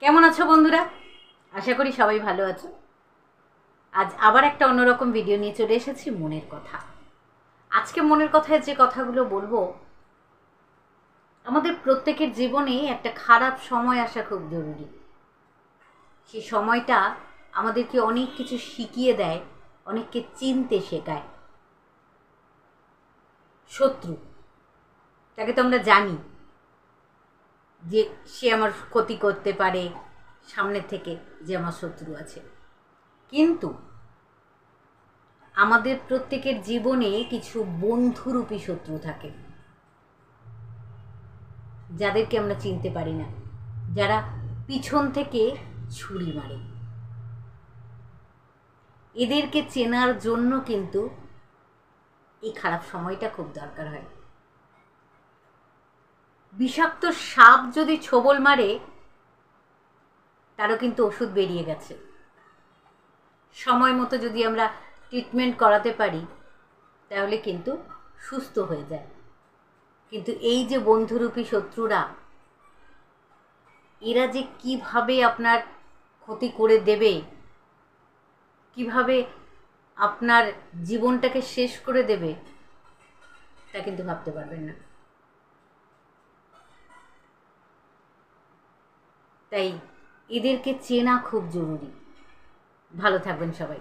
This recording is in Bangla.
কেমন আছো বন্ধুরা? আশা করি সবাই ভালো আছো। আজ আবার একটা অন্যরকম ভিডিও নিয়ে চলে এসেছি, মনের কথা। আজকে মনের কথায় যে কথাগুলো বলবো, আমাদের প্রত্যেকের জীবনে একটা খারাপ সময় আসা খুব জরুরি। সেই সময়টা আমাদেরকে অনেক কিছু শিখিয়ে দেয়, অনেককে চিনতে শেখায়। শত্রু, তাকে তো আমরা জানি যে সে আমার ক্ষতি করতে পারে, সামনের থেকে যে আমার শত্রু আছে। কিন্তু আমাদের প্রত্যেকের জীবনে কিছু বন্ধুরূপী শত্রু থাকে, যাদেরকে আমরা চিনতে পারি না, যারা পিছন থেকে ছুরি মারে। এদেরকে চেনার জন্য কিন্তু এই খারাপ সময়টা খুব দরকার হয়। বিষাক্ত সাপ যদি ছোবল মারে, তারও কিন্তু ওষুধ বেরিয়ে গেছে। সময় মতো যদি আমরা ট্রিটমেন্ট করাতে পারি, তাহলে কিন্তু সুস্থ হয়ে যায়। কিন্তু এই যে বন্ধুরূপী শত্রুরা, এরা যে কিভাবে আপনার ক্ষতি করে দেবে, কিভাবে আপনার জীবনটাকে শেষ করে দেবে, তা কিন্তু ভাবতে পারবেন না। তাই এদেরকে চেনা খুব জরুরি। ভালো থাকবেন সবাই।